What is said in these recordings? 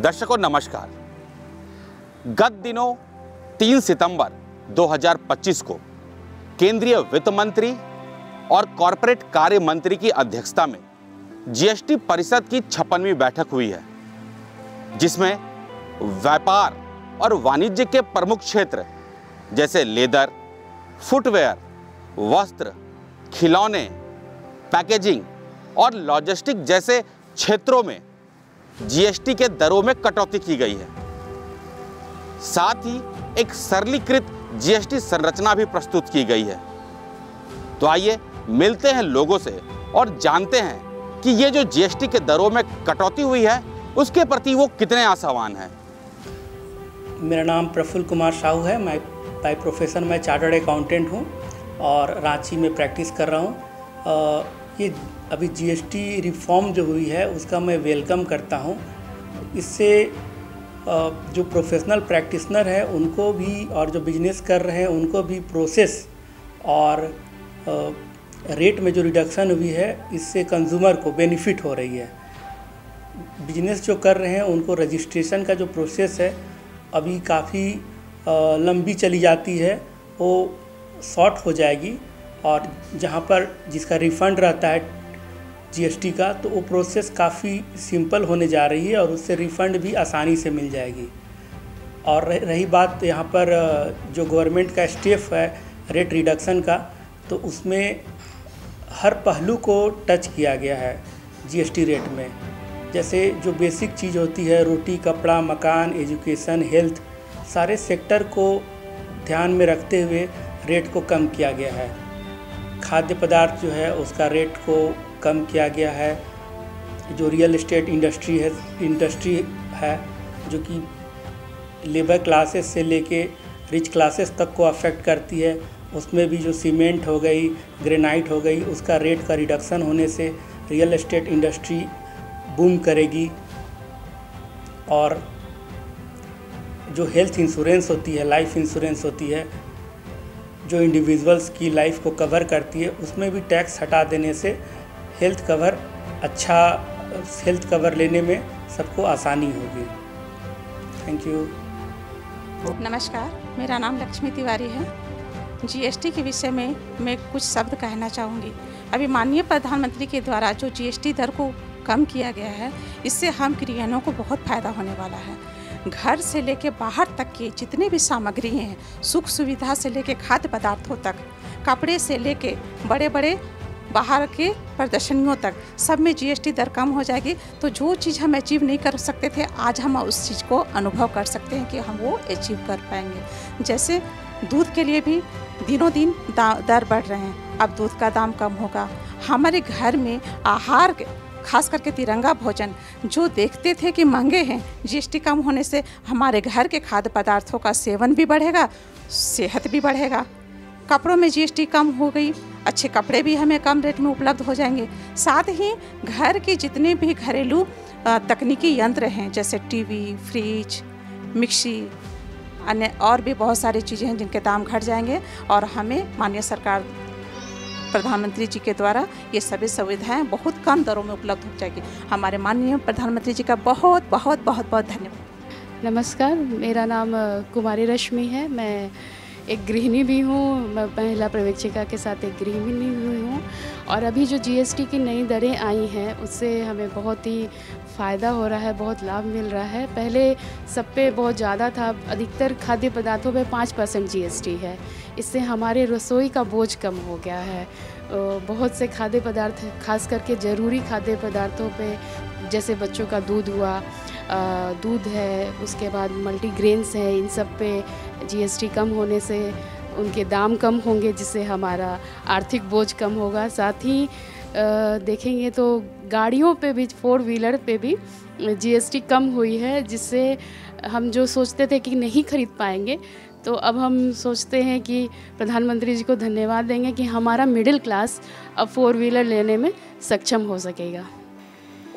दर्शकों नमस्कार। गत दिनों 3 सितंबर 2025 को केंद्रीय वित्त मंत्री और कॉरपोरेट कार्य मंत्री की अध्यक्षता में जीएसटी परिषद की 56वीं बैठक हुई है, जिसमें व्यापार और वाणिज्य के प्रमुख क्षेत्र जैसे लेदर, फुटवेयर, वस्त्र, खिलौने, पैकेजिंग और लॉजिस्टिक जैसे क्षेत्रों में जीएसटी के दरों में कटौती की गई है। साथ ही एक सरलीकृत जीएसटी संरचना भी प्रस्तुत की गई है। तो आइए मिलते हैं लोगों से और जानते हैं कि ये जो जीएसटी के दरों में कटौती हुई है उसके प्रति वो कितने आशावान हैं। मेरा नाम प्रफुल्ल कुमार साहू है। मैं बाय प्रोफेशन मैं चार्टर्ड अकाउंटेंट हूँ और रांची में प्रैक्टिस कर रहा हूँ। ये अभी जीएसटी रिफॉर्म जो हुई है उसका मैं वेलकम करता हूँ। इससे जो प्रोफेशनल प्रैक्टिशनर है उनको भी और जो बिजनेस कर रहे हैं उनको भी प्रोसेस और रेट में जो रिडक्शन हुई है इससे कंज्यूमर को बेनिफिट हो रही है। बिजनेस जो कर रहे हैं उनको रजिस्ट्रेशन का जो प्रोसेस है अभी काफ़ी लंबी चली जाती है, वो शॉर्ट हो जाएगी और जहाँ पर जिसका रिफ़ंड रहता है जीएसटी का तो वो प्रोसेस काफ़ी सिंपल होने जा रही है और उससे रिफ़ंड भी आसानी से मिल जाएगी। और रही बात यहाँ पर जो गवर्नमेंट का स्टेप है रेट रिडक्शन का, तो उसमें हर पहलू को टच किया गया है जीएसटी रेट में। जैसे जो बेसिक चीज़ होती है रोटी, कपड़ा, मकान, एजुकेशन, हेल्थ, सारे सेक्टर को ध्यान में रखते हुए रेट को कम किया गया है। खाद्य पदार्थ जो है उसका रेट को कम किया गया है। जो रियल एस्टेट इंडस्ट्री है जो कि लेबर क्लासेस से लेके रिच क्लासेस तक को अफेक्ट करती है, उसमें भी जो सीमेंट हो गई, ग्रेनाइट हो गई, उसका रेट का रिडक्शन होने से रियल एस्टेट इंडस्ट्री बूम करेगी। और जो हेल्थ इंश्योरेंस होती है, लाइफ इंश्योरेंस होती है, जो इंडिविजुअल्स की लाइफ को कवर करती है, उसमें भी टैक्स हटा देने से हेल्थ कवर लेने में सबको आसानी होगी। Thank you. नमस्कार, मेरा नाम लक्ष्मी तिवारी है। जीएसटी के विषय में मैं कुछ शब्द कहना चाहूँगी। अभी माननीय प्रधानमंत्री के द्वारा जो जीएसटी दर को कम किया गया है, इससे हम गृहिणियों को बहुत फ़ायदा होने वाला है। घर से लेके बाहर तक की जितनी भी सामग्री हैं, सुख सुविधा से लेके खाद्य पदार्थों तक, कपड़े से लेके बड़े बड़े बाहर के प्रदर्शनियों तक, सब में जीएसटी दर कम हो जाएगी। तो जो चीज़ हम अचीव नहीं कर सकते थे, आज हम उस चीज़ को अनुभव कर सकते हैं कि हम वो अचीव कर पाएंगे। जैसे दूध के लिए भी दिनों दिन दर बढ़ रहे हैं, अब दूध का दाम कम होगा। हमारे घर में आहार, खास करके तिरंगा भोजन जो देखते थे कि महंगे हैं, जीएसटी कम होने से हमारे घर के खाद्य पदार्थों का सेवन भी बढ़ेगा, सेहत भी बढ़ेगा। कपड़ों में जीएसटी कम हो गई, अच्छे कपड़े भी हमें कम रेट में उपलब्ध हो जाएंगे। साथ ही घर के जितने भी घरेलू तकनीकी यंत्र हैं जैसे टीवी, फ्रिज, मिक्सी, अन्य और भी बहुत सारी चीज़ें हैं जिनके दाम घट जाएंगे और हमें माननीय सरकार प्रधानमंत्री जी के द्वारा ये सभी सुविधाएं बहुत कम दरों में उपलब्ध हो जाएगी। हमारे माननीय प्रधानमंत्री जी का बहुत बहुत बहुत बहुत धन्यवाद। नमस्कार, मेरा नाम कुमारी रश्मि है। मैं एक गृहिणी भी हूँ, मैं महिला प्रवेशिका के साथ एक गृहिणी हुई हूँ। और अभी जो जीएसटी की नई दरें आई हैं उससे हमें बहुत ही फ़ायदा हो रहा है, बहुत लाभ मिल रहा है। पहले सब पे बहुत ज़्यादा था, अधिकतर खाद्य पदार्थों पे 5% जीएसटी है। इससे हमारे रसोई का बोझ कम हो गया है। बहुत से खाद्य पदार्थ, खास करके ज़रूरी खाद्य पदार्थों पे, जैसे बच्चों का दूध हुआ, दूध है, उसके बाद मल्टीग्रेन्स है, इन सब पे जीएसटी कम होने से उनके दाम कम होंगे, जिससे हमारा आर्थिक बोझ कम होगा। साथ ही देखेंगे तो गाड़ियों पे भी, 4 व्हीलर पे भी जीएसटी कम हुई है, जिससे हम जो सोचते थे कि नहीं खरीद पाएंगे, तो अब हम सोचते हैं कि प्रधानमंत्री जी को धन्यवाद देंगे कि हमारा मिडिल क्लास अब 4 व्हीलर लेने में सक्षम हो सकेगा।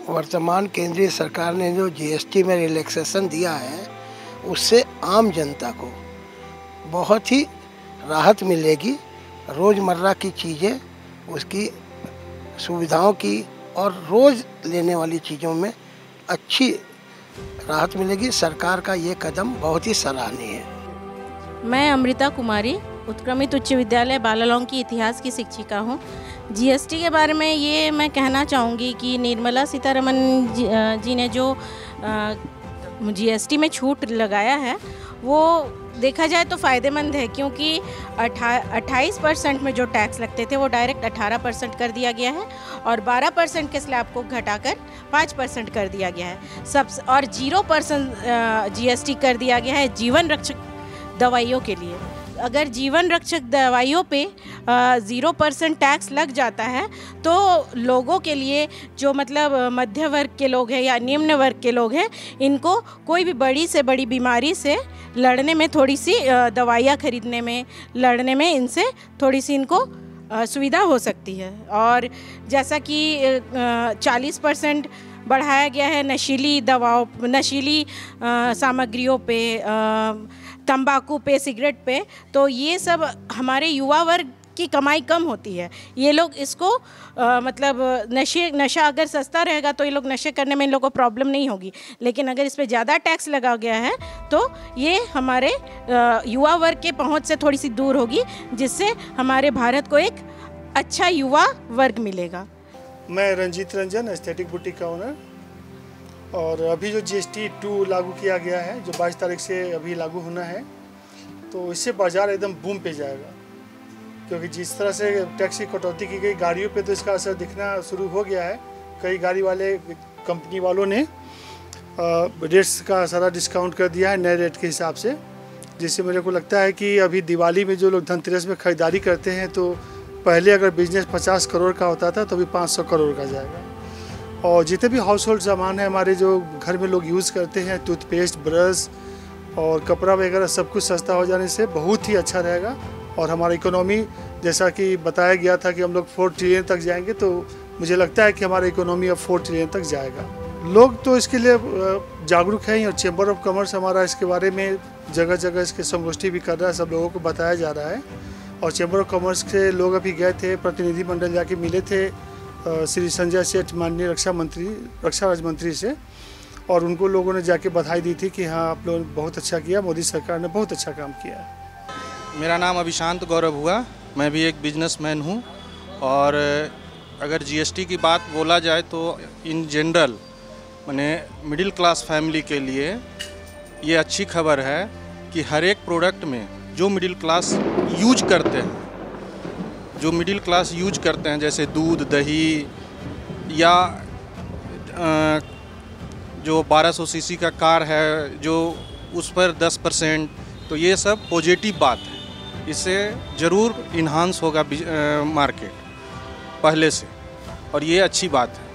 वर्तमान केंद्रीय सरकार ने जो जीएसटी में रिलैक्सेशन दिया है उससे आम जनता को बहुत ही राहत मिलेगी। रोज़मर्रा की चीज़ें, उसकी सुविधाओं की और रोज़ लेने वाली चीज़ों में अच्छी राहत मिलेगी। सरकार का ये कदम बहुत ही सराहनीय है। मैं अमृता कुमारी उत्क्रमित उच्च विद्यालय बालालोंग की इतिहास की शिक्षिका हूँ। जीएसटी के बारे में ये मैं कहना चाहूँगी कि निर्मला सीतारमन जी ने जो जीएसटी में छूट लगाया है वो देखा जाए तो फ़ायदेमंद है, क्योंकि 28% में जो टैक्स लगते थे वो डायरेक्ट 18% कर दिया गया है और 12% के स्लैब को घटाकर 5% कर दिया गया है और 0% जीएसटी कर दिया गया है जीवन रक्षक दवाइयों के लिए। अगर जीवन रक्षक दवाइयों पे 0% टैक्स लग जाता है तो लोगों के लिए जो मतलब मध्य वर्ग के लोग हैं या निम्न वर्ग के लोग हैं, इनको कोई भी बड़ी से बड़ी बीमारी से लड़ने में, थोड़ी सी दवाइयाँ खरीदने में, लड़ने में इनसे थोड़ी सी इनको सुविधा हो सकती है। और जैसा कि 40% बढ़ाया गया है नशीली दवाओं, नशीली सामग्रियों पे, तंबाकू पे, सिगरेट पे, तो ये सब हमारे युवा वर्ग की कमाई कम होती है। ये लोग इसको मतलब नशा अगर सस्ता रहेगा तो ये लोग नशे करने में इन लोगों को प्रॉब्लम नहीं होगी, लेकिन अगर इस पर ज़्यादा टैक्स लगा गया है तो ये हमारे युवा वर्ग के पहुंच से थोड़ी सी दूर होगी, जिससे हमारे भारत को एक अच्छा युवा वर्ग मिलेगा। मैं रंजीत रंजन, एस्थेटिक बुटीक का ओनर। और अभी जो GST 2 लागू किया गया है, जो 22 तारीख से अभी लागू होना है, तो इससे बाज़ार एकदम बूम पे जाएगा, क्योंकि जिस तरह से टैक्स की कटौती की गई गाड़ियों पे तो इसका असर दिखना शुरू हो गया है। कई गाड़ी वाले कंपनी वालों ने रेट्स का सारा डिस्काउंट कर दिया है नए रेट के हिसाब से, जिससे मेरे को लगता है कि अभी दिवाली में जो लोग धनतेरस में ख़रीदारी करते हैं, तो पहले अगर बिजनेस 50 करोड़ का होता था तो अभी 500 करोड़ का जाएगा। और जितने भी हाउस होल्ड सामान है हमारे, जो घर में लोग यूज़ करते हैं, टूथपेस्ट, ब्रश और कपड़ा वगैरह, सब कुछ सस्ता हो जाने से बहुत ही अच्छा रहेगा। और हमारा इकोनॉमी, जैसा कि बताया गया था कि हम लोग 4 ट्रिलियन तक जाएंगे, तो मुझे लगता है कि हमारा इकोनॉमी अब 4 ट्रिलियन तक जाएगा। लोग तो इसके लिए जागरूक हैं और चैम्बर ऑफ कॉमर्स हमारा इसके बारे में जगह जगह इसके संगोष्ठी भी कर रहा है, सब लोगों को बताया जा रहा है। और चैम्बर ऑफ कॉमर्स के लोग अभी गए थे, प्रतिनिधि मंडल जाके मिले थे श्री संजय सेठ, माननीय रक्षा राज्य मंत्री से, और उनको लोगों ने जाके बधाई दी थी कि हाँ, आप लोगों ने बहुत अच्छा किया, मोदी सरकार ने बहुत अच्छा काम किया है। मेरा नाम अभिशांत गौरव हुआ, मैं भी एक बिजनेसमैन हूँ। और अगर GST की बात बोला जाए तो इन जनरल माने मिडिल क्लास फैमिली के लिए ये अच्छी खबर है कि हर एक प्रोडक्ट में जो मिडिल क्लास यूज करते हैं, जैसे दूध, दही या जो 1200 सीसी का कार है जो उस पर 10%, तो ये सब पॉजिटिव बात है। इससे ज़रूर इन्हांस होगा मार्केट पहले से, और ये अच्छी बात है।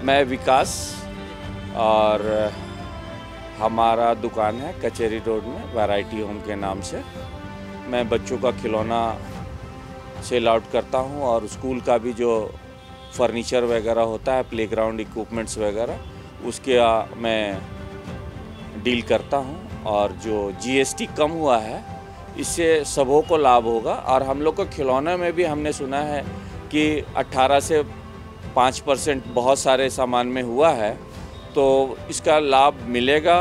मैं विकास, और हमारा दुकान है कचहरी रोड में वैरायटी होम के नाम से। मैं बच्चों का खिलौना सेल आउट करता हूँ और स्कूल का भी जो फर्नीचर वगैरह होता है, प्लेग्राउंड इक्विपमेंट्स वगैरह, उसके मैं डील करता हूँ। और जो GST कम हुआ है इससे सबों को लाभ होगा। और हम लोग को खिलौने में भी हमने सुना है कि 18 से 5% बहुत सारे सामान में हुआ है, तो इसका लाभ मिलेगा।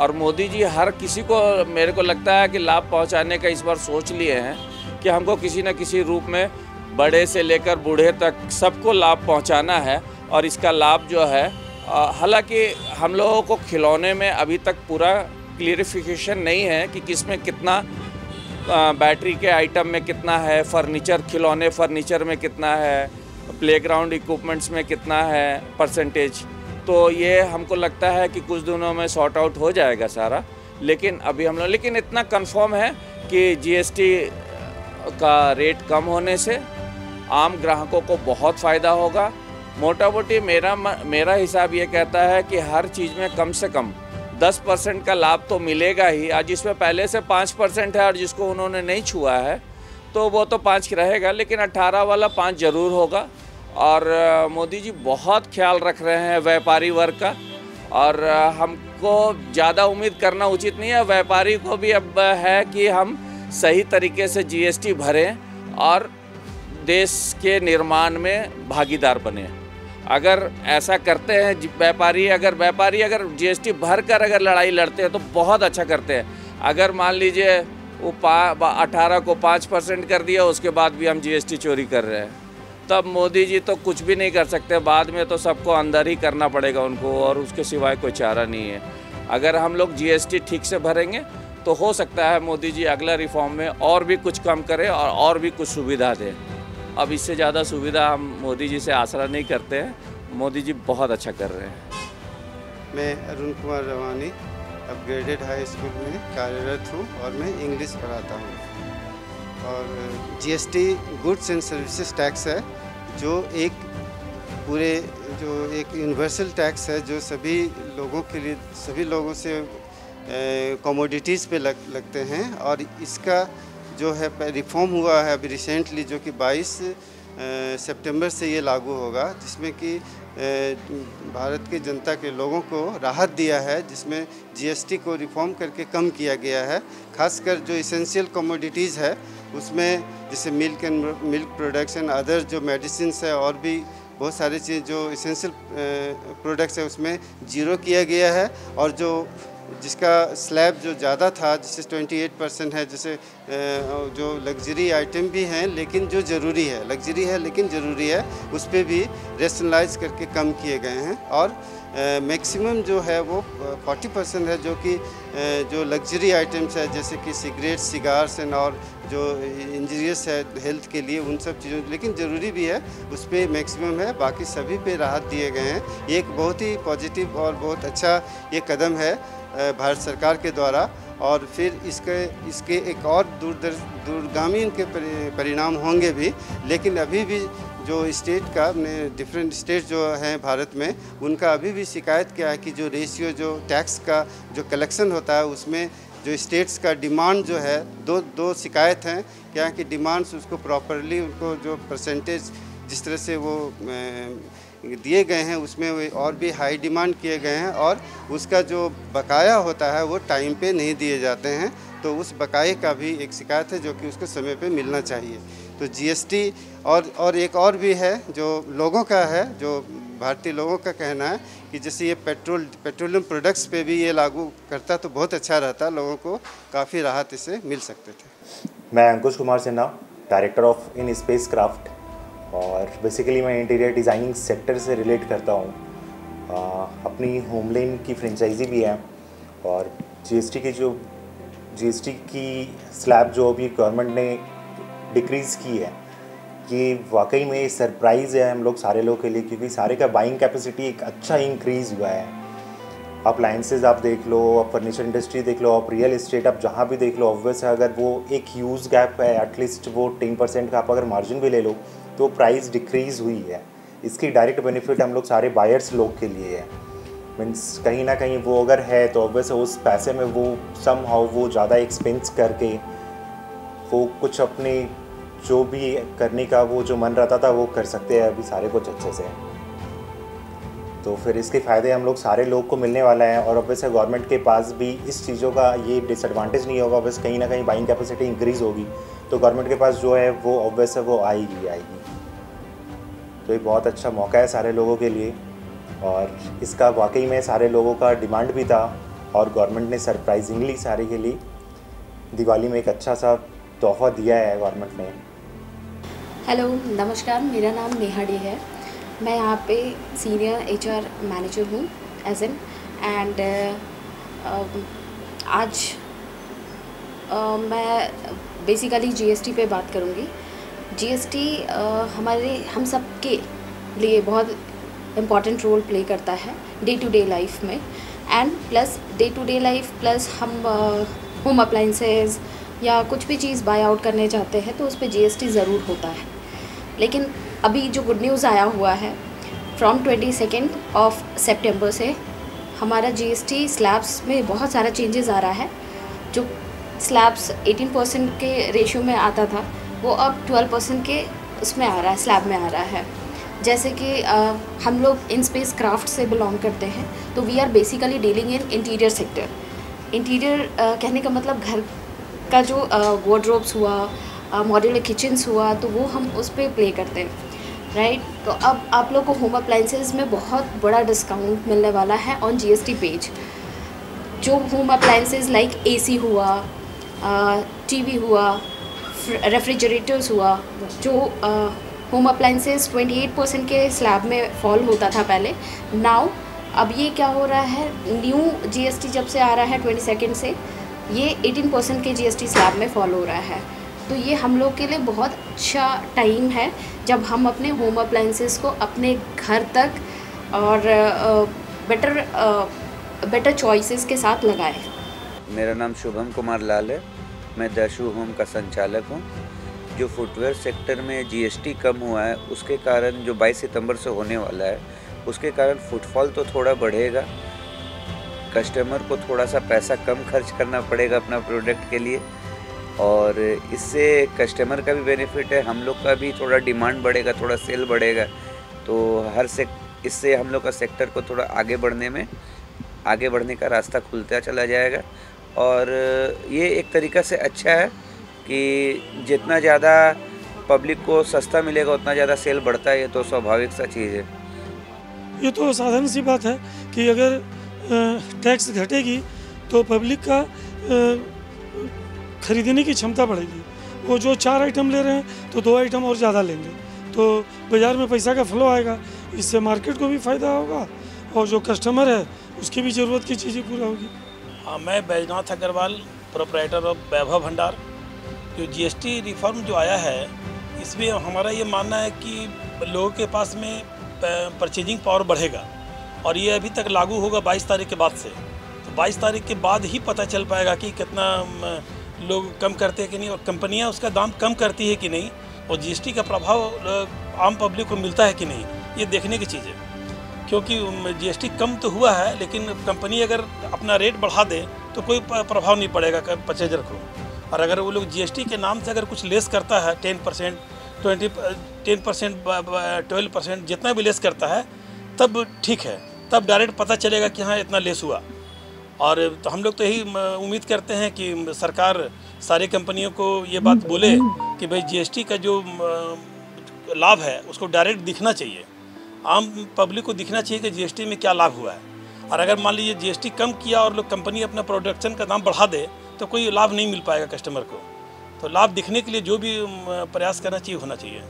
और मोदी जी हर किसी को, मेरे को लगता है कि लाभ पहुंचाने का इस बार सोच लिए हैं कि हमको किसी न किसी रूप में बड़े से लेकर बूढ़े तक सबको लाभ पहुंचाना है। और इसका लाभ जो है, हालांकि हम लोगों को खिलौने में अभी तक पूरा क्लियरिफिकेशन नहीं है कि किसमें कितना बैटरी के आइटम में कितना है, खिलौने फर्नीचर में कितना है, प्लेग्राउंड इक्विपमेंट्स में कितना है परसेंटेज। तो ये हमको लगता है कि कुछ दिनों में सॉर्ट आउट हो जाएगा सारा। लेकिन अभी हम लोग, लेकिन इतना कंफर्म है कि GST का रेट कम होने से आम ग्राहकों को बहुत फ़ायदा होगा। मोटा मोटी मेरा हिसाब ये कहता है कि हर चीज़ में कम से कम 10% का लाभ तो मिलेगा ही। आज जिसमें पहले से 5% है और जिसको उन्होंने नहीं छुआ है तो वो तो 5 रहेगा, लेकिन 18 वाला 5 ज़रूर होगा। और मोदी जी बहुत ख्याल रख रहे हैं व्यापारी वर्ग का, और हमको ज़्यादा उम्मीद करना उचित नहीं है। व्यापारी को भी अब है कि हम सही तरीके से GST भरें और देश के निर्माण में भागीदार बने। अगर ऐसा करते हैं व्यापारी अगर जीएसटी भर कर अगर लड़ाई लड़ते हैं तो बहुत अच्छा करते हैं। अगर मान लीजिए वो 18 को 5% कर दिया, उसके बाद भी हम जीएसटी चोरी कर रहे हैं, तब मोदी जी तो कुछ भी नहीं कर सकते। बाद में तो सबको अंदर ही करना पड़ेगा उनको, और उसके सिवाय कोई चारा नहीं है। अगर हम लोग जीएसटी ठीक से भरेंगे तो हो सकता है मोदी जी अगला रिफॉर्म में और भी कुछ कम करें और भी कुछ सुविधा दें। अब इससे ज़्यादा सुविधा हम मोदी जी से आसरा नहीं करते हैं। मोदी जी बहुत अच्छा कर रहे हैं। मैं अरुण कुमार रवानी अपग्रेडेड हाई स्कूल में कार्यरत हूँ और मैं इंग्लिश पढ़ाता हूँ। और GST goods and services tax है, जो एक यूनिवर्सल टैक्स है जो सभी लोगों के लिए, सभी लोगों से कमोडिटीज़ पे लगते हैं। और इसका जो है रिफॉर्म हुआ है अभी रिसेंटली, जो कि 22 सितंबर से ये लागू होगा, जिसमें कि भारत की जनता के लोगों को राहत दिया है, जिसमें जीएसटी को रिफॉर्म करके कम किया गया है। खासकर जो इसेंशियल कमोडिटीज़ है उसमें, जैसे मिल्क प्रोडक्शन, अदर जो मेडिसिन्स है और भी बहुत सारी चीज़ जो इसेंशियल प्रोडक्ट्स है उसमें ज़ीरो किया गया है। और जिसका स्लैब जो ज़्यादा था, जिससे 28% है, जैसे जो लग्जरी आइटम भी हैं लेकिन जो ज़रूरी है, लग्जरी है लेकिन ज़रूरी है, उस पर भी रेशनलाइज करके कम किए गए हैं। और मैक्सिमम जो है वो 40% है, जो कि जो लग्जरी आइटम्स है जैसे कि सिगरेट, सिगार्स एंड और जो इंजीरियस है हेल्थ के लिए, उन सब चीज़ों, लेकिन ज़रूरी भी है, उस पर मैक्सिमम है, बाकी सभी पे राहत दिए गए हैं। ये एक बहुत ही पॉजिटिव और बहुत अच्छा ये कदम है भारत सरकार के द्वारा। और फिर इसके एक और दूरगामी इनके परिणाम होंगे भी। लेकिन अभी भी जो स्टेट का, डिफरेंट स्टेट जो हैं भारत में, उनका अभी भी शिकायत क्या है कि जो रेशियो, जो टैक्स का जो कलेक्शन होता है उसमें जो स्टेट्स का डिमांड जो है, दो शिकायत हैं क्या कि डिमांड्स उसको प्रॉपरली, उनको जो परसेंटेज जिस तरह से वो दिए गए हैं उसमें वो और भी हाई डिमांड किए गए हैं, और उसका जो बकाया होता है वो टाइम पे नहीं दिए जाते हैं। तो उस बकाये का भी एक शिकायत है जो कि उसको समय पे मिलना चाहिए। तो जीएसटी और एक और भी है जो लोगों का है, जो भारतीय लोगों का कहना है कि जैसे ये पेट्रोलियम प्रोडक्ट्स पे भी ये लागू करता तो बहुत अच्छा रहता, लोगों को काफ़ी राहत इससे मिल सकते थे। मैं Ankush Kumar Sinha, director of in space craft, और बेसिकली मैं इंटीरियर डिज़ाइनिंग सेक्टर से रिलेट करता हूँ। अपनी होमलेन की फ्रेंचाइजी भी है, और जीएसटी की स्लैब जो अभी गवर्नमेंट ने डिक्रीज़ की है, ये वाकई में सरप्राइज़ है हम लोग सारे लोगों के लिए, क्योंकि सारे का बाइंग कैपेसिटी एक अच्छा इंक्रीज़ हुआ है। अप्लाइंसेस आप देख लो, आप फर्नीचर इंडस्ट्री देख लो, आप रियल एस्टेट आप जहाँ भी देख लो, ऑब्वियस है अगर वो एक ह्यूज गैप है, एटलीस्ट वो 10% का आप अगर मार्जिन भी ले लो तो प्राइस डिक्रीज़ हुई है। इसकी डायरेक्ट बेनिफिट हम लोग सारे बायर्स लोग के लिए है। मीन्स कहीं ना कहीं वो अगर है तो ऑब्वियस उस पैसे में वो समहाउ वो ज़्यादा एक्सपेंस करके वो कुछ अपने जो भी करने का वो जो मन रहता था वो कर सकते हैं अभी सारे कुछ अच्छे से। तो फिर इसके फ़ायदे हम लोग सारे लोग को मिलने वाला है। और ऑब्वियस गवर्नमेंट के पास भी इस चीज़ों का ये डिसएडवांटेज नहीं होगा। ऑब्वियस कहीं ना कहीं बाइंग कैपेसिटी इंक्रीज़ होगी तो गवर्नमेंट के पास जो है वो ऑब्वियस है वो आएगी। तो ये बहुत अच्छा मौका है सारे लोगों के लिए, और इसका वाकई में सारे लोगों का डिमांड भी था, और गवर्नमेंट ने सरप्राइजिंगली सारे के लिए दिवाली में एक अच्छा सा तोहफ़ा दिया है गवर्नमेंट ने। हेलो नमस्कार, मेरा नाम नेहा डे है। मैं यहाँ पे सीनियर एचआर मैनेजर हूँ एज एंड आज मैं बेसिकली जीएसटी पे बात करूँगी। जीएसटी हम सब के लिए बहुत इम्पॉर्टेंट रोल प्ले करता है डे टू डे लाइफ में, and plus day to day life plus हम होम अप्लाइंसेस या कुछ भी चीज़ बाय आउट करने चाहते हैं तो उस पर जीएसटी ज़रूर होता है। लेकिन अभी जो गुड न्यूज़ आया हुआ है, फ्रॉम 22 सितंबर से हमारा जीएसटी स्लैब्स में बहुत सारा चेंजेस आ रहा है। जो स्लैब्स 18% के रेशियो में आता था वो अब 12% के उसमें आ रहा है, स्लैब में आ रहा है। जैसे कि हम लोग इन स्पेस क्राफ्ट से बिलोंग करते हैं तो we are basically dealing in interior sector. Interior कहने का मतलब घर का जो वार्डरोब्स हुआ, मॉड्यूलर किचन्स हुआ, तो वो हम उस पर प्ले करते हैं। राइट। तो अब आप लोग को होम अप्लाइंसेस में बहुत बड़ा डिस्काउंट मिलने वाला है ऑन जीएसटी पेज। जो होम अप्लाइंसेस लाइक एसी हुआ, टीवी हुआ, रेफ्रिजरेटर्स हुआ, जो होम अप्लाइंसेस 28% के स्लैब में फॉल होता था पहले, नाउ अब ये क्या हो रहा है, न्यू जीएसटी जब से आ रहा है 22 से, ये 18% के जीएसटी स्लैब में फॉल हो रहा है। तो ये हम लोग के लिए बहुत अच्छा टाइम है जब हम अपने होम अप्लाइंसेस को अपने घर तक और बेटर चॉइसेस के साथ लगाएं। मेरा नाम शुभम कुमार लाल है, मैं दशु होम का संचालक हूँ। जो फुटवेयर सेक्टर में जीएसटी कम हुआ है उसके कारण जो 22 सितंबर से होने वाला है उसके कारण फुटफॉल तो थोड़ा बढ़ेगा, कस्टमर को थोड़ा सा पैसा कम खर्च करना पड़ेगा अपना प्रोडक्ट के लिए, और इससे कस्टमर का भी बेनिफिट है, हम लोग का भी थोड़ा डिमांड बढ़ेगा, थोड़ा सेल बढ़ेगा। तो इससे हम लोग का सेक्टर को थोड़ा आगे बढ़ने का रास्ता खुलता चला जाएगा। और ये एक तरीक़ा से अच्छा है कि जितना ज़्यादा पब्लिक को सस्ता मिलेगा उतना ज़्यादा सेल बढ़ता है, ये तो स्वाभाविक सा चीज़ है। ये तो साधारण सी बात है कि अगर टैक्स घटेगी तो पब्लिक का खरीदने की क्षमता बढ़ेगी। वो जो 4 आइटम ले रहे हैं तो 2 आइटम और ज़्यादा लेंगे, तो बाज़ार में पैसा का फ्लो आएगा, इससे मार्केट को भी फ़ायदा होगा और जो कस्टमर है उसकी भी ज़रूरत की चीज़ें पूरा होगी। हाँ, मैं बैजनाथ अग्रवाल, प्रोप्राइटर ऑफ वैभव भंडार। जो जीएसटी रिफॉर्म जो आया है इसमें हमारा ये मानना है कि लोगों के पास में परचेजिंग पावर बढ़ेगा, और ये अभी तक लागू होगा 22 तारीख के बाद से। तो 22 तारीख के बाद ही पता चल पाएगा कि कितना लोग कम करते हैं कि नहीं, और कंपनियां उसका दाम कम करती है कि नहीं, और जीएसटी का प्रभाव आम पब्लिक को मिलता है कि नहीं, ये देखने की चीज़ है। क्योंकि जीएसटी कम तो हुआ है, लेकिन कंपनी अगर अपना रेट बढ़ा दे तो कोई प्रभाव नहीं पड़ेगा परचेजर को। और अगर वो लोग जीएसटी के नाम से अगर कुछ लेस करता है 10%, 10%, 12%, जितना भी लेस करता है तब ठीक है, तब डायरेक्ट पता चलेगा कि हाँ इतना लेस हुआ। और तो हम लोग तो यही उम्मीद करते हैं कि सरकार सारी कंपनियों को ये बात बोले कि भाई जीएसटी का जो लाभ है उसको डायरेक्ट दिखना चाहिए, आम पब्लिक को दिखना चाहिए कि जीएसटी में क्या लाभ हुआ है। और अगर मान लीजिए जीएसटी कम किया और लोग कंपनी अपना प्रोडक्शन का दाम बढ़ा दे तो कोई लाभ नहीं मिल पाएगा कस्टमर को। तो लाभ दिखने के लिए जो भी प्रयास करना चाहिए होना चाहिए।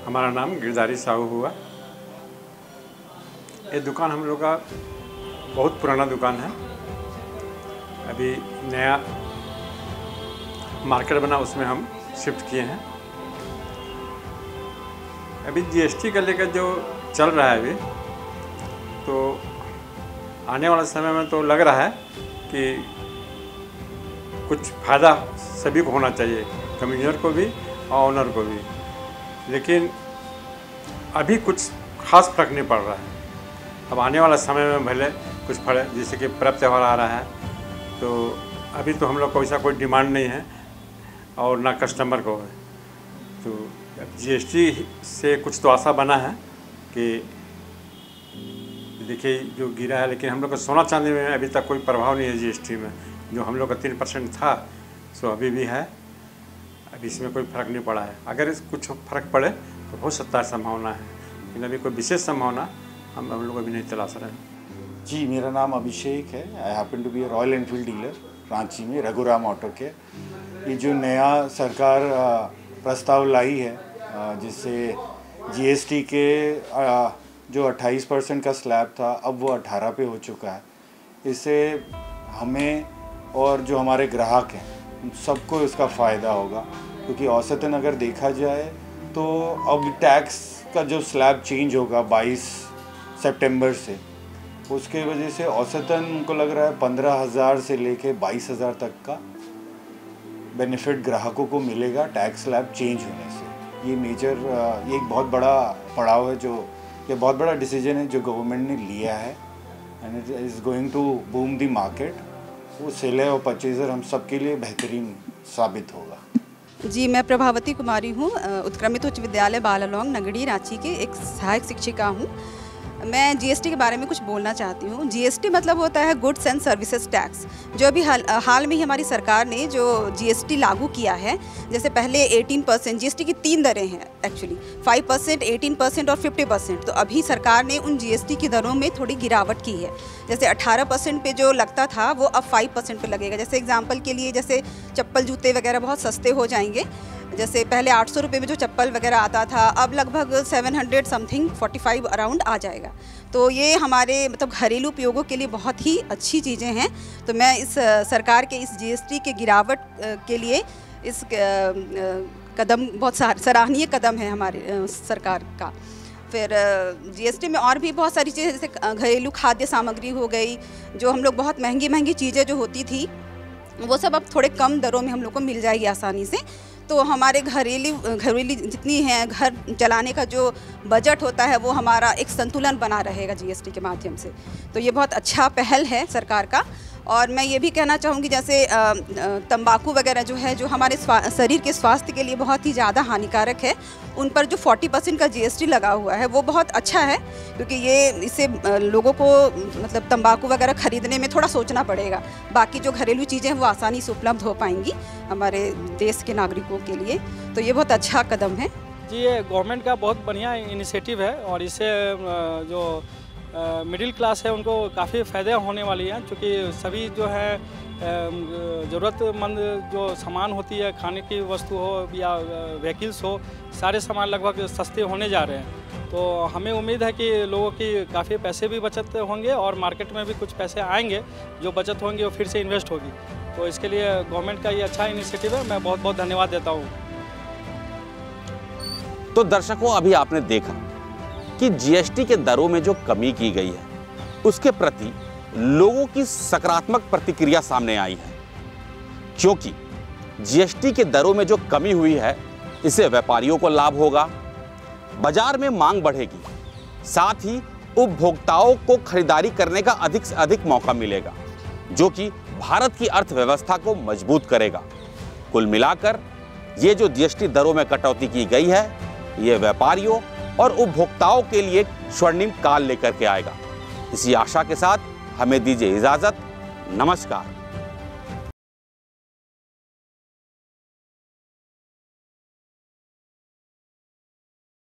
हमारा नाम गिरधारी साहू हुआ। ये दुकान हम लोग का बहुत पुराना दुकान है, अभी नया मार्केट बना उसमें हम शिफ्ट किए हैं। अभी जीएसटी का लेकर जो चल रहा है अभी, तो आने वाले समय में तो लग रहा है कि कुछ फ़ायदा सभी को होना चाहिए, कमीशनर को भी और ओनर को भी, लेकिन अभी कुछ खास फर्क नहीं पड़ रहा है। अब आने वाला समय में भले कुछ फर्क, जैसे कि पर्व त्यौहार आ रहा है, तो अभी तो हम लोग को ऐसा कोई डिमांड नहीं है और ना कस्टमर को है। तो जीएसटी से कुछ तो आशा बना है कि देखिए जो गिरा है, लेकिन हम लोग का सोना चांदी में अभी तक कोई प्रभाव नहीं है जीएसटी में। जो हम लोग का 3% था सो अभी भी है, अभी इसमें कोई फ़र्क नहीं पड़ा है। अगर कुछ फ़र्क पड़े तो हो सकता है, संभावना है, लेकिन अभी कोई विशेष संभावना हम लोग अभी नहीं तलाश रहे हैं। जी, मेरा नाम अभिषेक है। I happen to be a Royal Enfield dealer Ranchi में, रघुराम ऑटो के। ये जो नया सरकार प्रस्ताव लाई है जिससे जीएसटी के जो 28% का स्लैब था अब वो 18 पे हो चुका है, इससे हमें और जो हमारे ग्राहक हैं सबको इसका फ़ायदा होगा। क्योंकि औसतन अगर देखा जाए तो अब टैक्स का जो स्लैब चेंज होगा 22 सितंबर से, उसके वजह से औसतन उनको लग रहा है 15,000 से लेके 22,000 तक का बेनिफिट ग्राहकों को मिलेगा टैक्स स्लैब चेंज होने से। ये एक बहुत बड़ा पड़ाव है, ये बहुत बड़ा डिसीजन है जो गवर्नमेंट ने लिया है, and it is going to boom the market. वो सेलर और परचेज़र हम सबके लिए बेहतरीन साबित होगा। जी, मैं प्रभावती कुमारी हूँ, उत्क्रमित उच्च विद्यालय बालालोंग नगड़ी रांची की एक सहायक शिक्षिका हूँ। मैं जीएसटी के बारे में कुछ बोलना चाहती हूँ। जीएसटी मतलब होता है गुड्स एंड सर्विसेज टैक्स। जो अभी हाल में ही हमारी सरकार ने जो जीएसटी लागू किया है, जैसे पहले 18% जीएसटी की 3 दरें हैं एक्चुअली, 5%, 18% और 50%। तो अभी सरकार ने उन जीएसटी की दरों में थोड़ी गिरावट की है। जैसे 18% पे जो लगता था वो अब 5% पे लगेगा। जैसे एग्जांपल के लिए, जैसे चप्पल जूते वगैरह बहुत सस्ते हो जाएंगे। जैसे पहले 800 रुपये में जो चप्पल वगैरह आता था, अब लगभग 700 समथिंग 45 अराउंड आ जाएगा। तो ये हमारे मतलब घरेलू उपयोगों के लिए बहुत ही अच्छी चीज़ें हैं। तो मैं इस सरकार के इस जीएसटी के गिरावट के लिए इस कदम बहुत सराहनीय कदम है हमारे सरकार का। फिर जीएसटी में और भी बहुत सारी चीज़ें, जैसे घरेलू खाद्य सामग्री हो गई, जो हम लोग बहुत महंगी चीज़ें जो होती थी वो सब अब थोड़े कम दरों में हम लोग को मिल जाएगी आसानी से। तो हमारे घरेलू जितनी है घर चलाने का जो बजट होता है वो हमारा एक संतुलन बना रहेगा जीएसटी के माध्यम से। तो ये बहुत अच्छा पहल है सरकार का। और मैं ये भी कहना चाहूँगी, जैसे तंबाकू वगैरह जो है, जो हमारे शरीर के स्वास्थ्य के लिए बहुत ही ज़्यादा हानिकारक है, उन पर जो 40% का जीएसटी लगा हुआ है वो बहुत अच्छा है, क्योंकि ये इससे लोगों को मतलब तंबाकू वगैरह ख़रीदने में थोड़ा सोचना पड़ेगा। बाकी जो घरेलू चीज़ें हैं वो आसानी से उपलब्ध हो पाएंगी हमारे देश के नागरिकों के लिए। तो ये बहुत अच्छा कदम है जी। ये गवर्नमेंट का बहुत बढ़िया इनिशिएटिव है और इससे जो मिडिल क्लास है उनको काफ़ी फ़ायदे होने वाली हैं, क्योंकि सभी जो है ज़रूरतमंद जो सामान होती है, खाने की वस्तु हो या व्हीकल्स हो, सारे सामान लगभग सस्ते होने जा रहे हैं। तो हमें उम्मीद है कि लोगों की काफ़ी पैसे भी बचत होंगे और मार्केट में भी कुछ पैसे आएंगे, जो बचत होंगे वो फिर से इन्वेस्ट होगी। तो इसके लिए गवर्नमेंट का ये अच्छा इनिशिएटिव है, मैं बहुत बहुत धन्यवाद देता हूँ। तो दर्शकों, अभी आपने देखा कि जीएसटी के दरों में जो कमी की गई है उसके प्रति लोगों की सकारात्मक प्रतिक्रिया सामने आई है, क्योंकि जीएसटी के दरों में जो कमी हुई है इससे व्यापारियों को लाभ होगा, बाजार में मांग बढ़ेगी, साथ ही उपभोक्ताओं को खरीदारी करने का अधिक से अधिक मौका मिलेगा, जो कि भारत की अर्थव्यवस्था को मजबूत करेगा। कुल मिलाकर ये जो जीएसटी दरों में कटौती की गई है, ये व्यापारियों और उपभोक्ताओं के लिए स्वर्णिम काल लेकर के आएगा। इसी आशा के साथ हमें दीजिए इजाजत। नमस्कार।